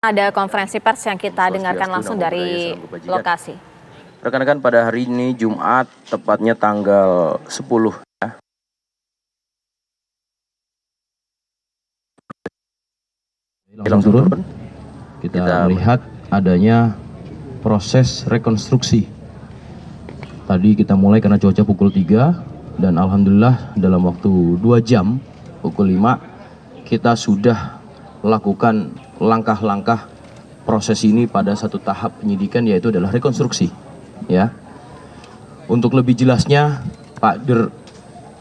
Ada konferensi pers yang kita dengarkan langsung dari lokasi. Rekan-rekan, pada hari ini Jumat, tepatnya tanggal 10 ya. Langsung turun, kita melihat adanya proses rekonstruksi. Tadi kita mulai karena cuaca pukul 3 dan alhamdulillah dalam waktu 2 jam pukul 5 kita sudah lakukan langkah-langkah proses ini pada satu tahap penyidikan, yaitu adalah rekonstruksi ya. Untuk lebih jelasnya, Pak Dir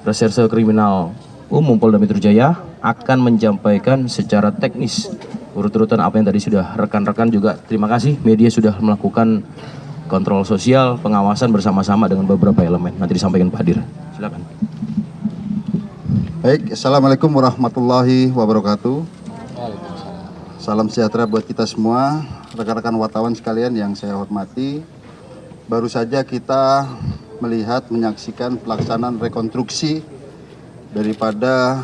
Reserse Kriminal Umum Polda Metro Jaya akan menyampaikan secara teknis urut-urutan apa yang tadi sudah rekan-rekan juga. Terima kasih media sudah melakukan kontrol sosial, pengawasan bersama-sama dengan beberapa elemen. Nanti disampaikan Pak Dir. Silakan. Baik, Assalamualaikum warahmatullahi wabarakatuh. Salam sejahtera buat kita semua, rekan-rekan wartawan sekalian yang saya hormati. Baru saja kita melihat, menyaksikan pelaksanaan rekonstruksi daripada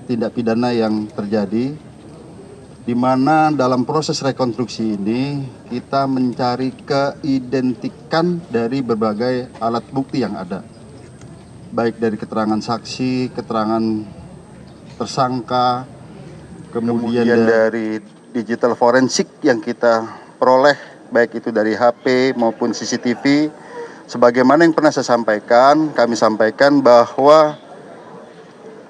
tindak pidana yang terjadi, di mana dalam proses rekonstruksi ini kita mencari keidentikan dari berbagai alat bukti yang ada, baik dari keterangan saksi, keterangan tersangka, kemudian dari digital forensik yang kita peroleh, baik itu dari HP maupun CCTV. Sebagaimana yang pernah saya sampaikan, kami sampaikan bahwa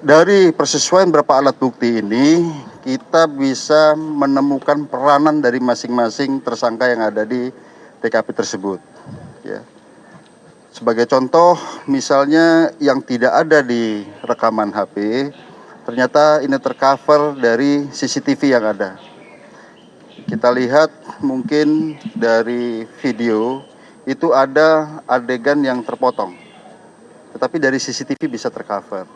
dari persesuaian beberapa alat bukti ini, kita bisa menemukan peranan dari masing-masing tersangka yang ada di TKP tersebut. Ya. Sebagai contoh, misalnya yang tidak ada di rekaman HP, ternyata ini tercover dari CCTV yang ada. Kita lihat mungkin dari video itu ada adegan yang terpotong, tetapi dari CCTV bisa tercover.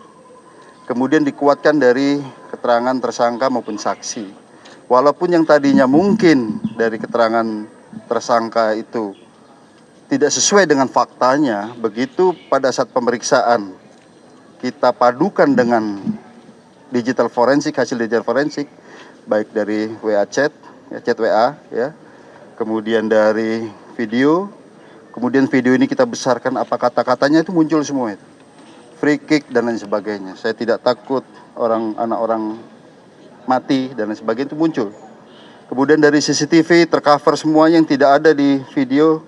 Kemudian dikuatkan dari keterangan tersangka maupun saksi. Walaupun yang tadinya mungkin dari keterangan tersangka itu tidak sesuai dengan faktanya, begitu pada saat pemeriksaan kita padukan dengan digital forensik, hasil digital forensik, baik dari WA chat, ya, chat WA, ya, kemudian dari video, kemudian video ini kita besarkan apa kata-katanya itu muncul semua itu, free kick dan lain sebagainya. Saya tidak takut anak orang mati dan lain sebagainya itu muncul. Kemudian dari CCTV tercover semuanya yang tidak ada di video,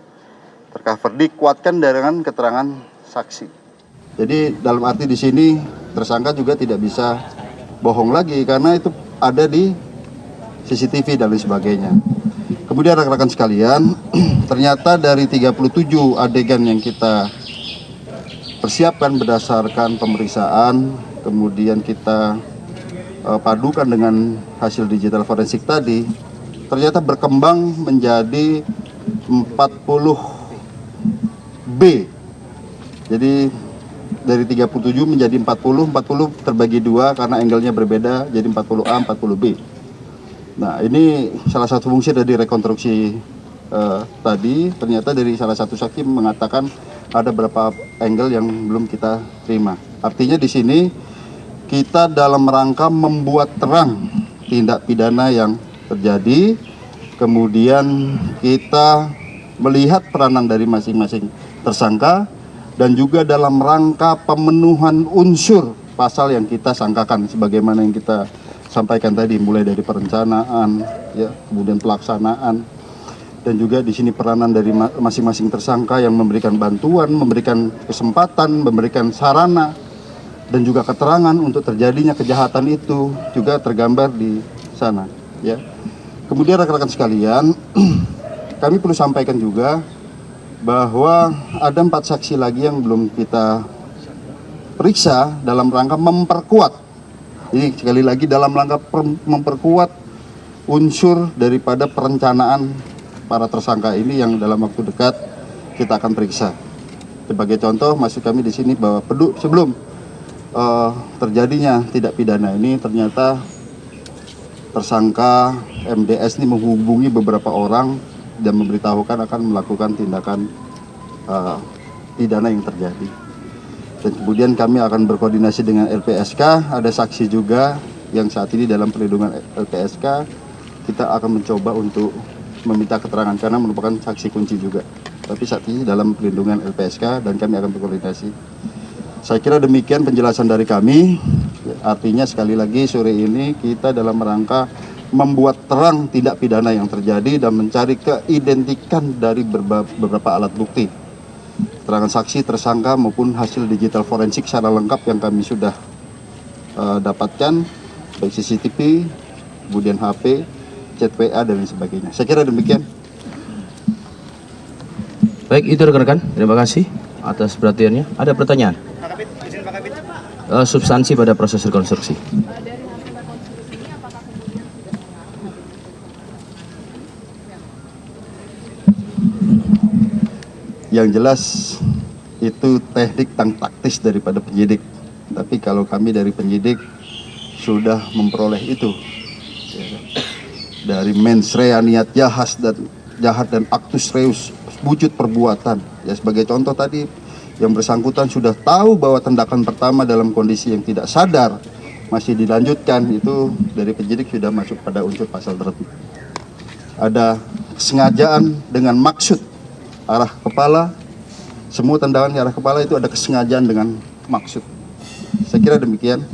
tercover, dikuatkan dengan keterangan saksi. Jadi dalam arti di sini tersangka juga tidak bisa bohong lagi karena itu ada di CCTV dan lain sebagainya. Kemudian rekan-rekan sekalian, ternyata dari 37 adegan yang kita persiapkan berdasarkan pemeriksaan, kemudian kita padukan dengan hasil digital forensik tadi, ternyata berkembang menjadi 40B. Jadi dari 37 menjadi 40 terbagi 2 karena angle-nya berbeda, jadi 40A, 40B. Nah, ini salah satu fungsi dari rekonstruksi tadi. Ternyata dari salah satu saksi mengatakan ada beberapa angle yang belum kita terima. Artinya di sini kita dalam rangka membuat terang tindak pidana yang terjadi, kemudian kita melihat peranan dari masing-masing tersangka, dan juga dalam rangka pemenuhan unsur pasal yang kita sangkakan sebagaimana yang kita sampaikan tadi, mulai dari perencanaan, ya, kemudian pelaksanaan, dan juga di sini peranan dari masing-masing tersangka yang memberikan bantuan, memberikan kesempatan, memberikan sarana, dan juga keterangan untuk terjadinya kejahatan itu juga tergambar di sana. Ya. Kemudian rekan-rekan sekalian, kami perlu sampaikan juga bahwa ada 4 saksi lagi yang belum kita periksa dalam rangka memperkuat. Jadi sekali lagi dalam rangka memperkuat unsur daripada perencanaan para tersangka ini yang dalam waktu dekat kita akan periksa. Sebagai contoh, maksud kami di sini bahwa sebelum terjadinya tindak pidana ini, ternyata tersangka MDS ini menghubungi beberapa orang dan memberitahukan akan melakukan tindakan pidana yang terjadi. Dan kemudian kami akan berkoordinasi dengan LPSK, ada saksi juga yang saat ini dalam perlindungan LPSK, kita akan mencoba untuk meminta keterangan karena merupakan saksi kunci juga. Tapi saat ini dalam perlindungan LPSK dan kami akan berkoordinasi. Saya kira demikian penjelasan dari kami. Artinya sekali lagi sore ini kita dalam rangka membuat terang tindak pidana yang terjadi dan mencari keidentikan dari beberapa alat bukti. Keterangan saksi, tersangka maupun hasil digital forensik secara lengkap yang kami sudah dapatkan, baik CCTV, kemudian HP, chat WA dan lain sebagainya. Saya kira demikian. Baik, itu rekan-rekan. Terima kasih atas perhatiannya. Ada pertanyaan? Substansi pada proses rekonstruksi. Yang jelas itu teknik dan taktis daripada penyidik. Tapi kalau kami dari penyidik sudah memperoleh itu dari mens rea, niat jahat dan actus reus, wujud perbuatan. Ya sebagai contoh tadi yang bersangkutan sudah tahu bahwa tindakan pertama dalam kondisi yang tidak sadar masih dilanjutkan, itu dari penyidik sudah masuk pada unsur pasal tertentu. Ada kesengajaan dengan maksud arah kepala, semua tendangan ke arah kepala itu ada kesengajaan dengan maksud. Saya kira demikian.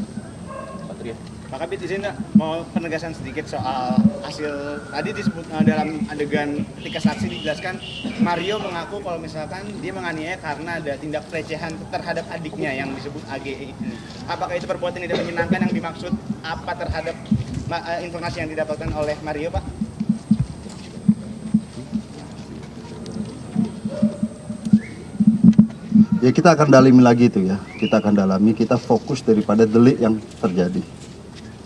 Pak Kabit, izin nggak mau penegasan sedikit soal hasil tadi disebut dalam adegan ketika saksi dijelaskan Mario mengaku kalau misalkan dia menganiaya karena ada tindak pelecehan terhadap adiknya yang disebut AGE ini. Apakah itu perbuatan tidak menyenangkan yang dimaksud apa terhadap informasi yang didapatkan oleh Mario, Pak? Ya kita akan dalami lagi itu ya. Kita akan dalami, kita fokus daripada delik yang terjadi.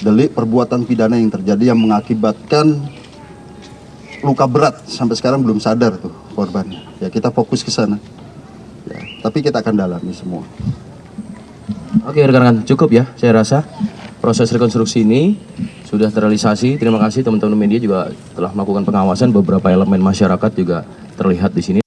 Delik perbuatan pidana yang terjadi yang mengakibatkan luka berat sampai sekarang belum sadar tuh korbannya. Ya kita fokus ke sana. Ya, tapi kita akan dalami semua. Oke rekan-rekan, cukup ya. Saya rasa proses rekonstruksi ini sudah terrealisasi. Terima kasih teman-teman media juga telah melakukan pengawasan, beberapa elemen masyarakat juga terlihat di sini.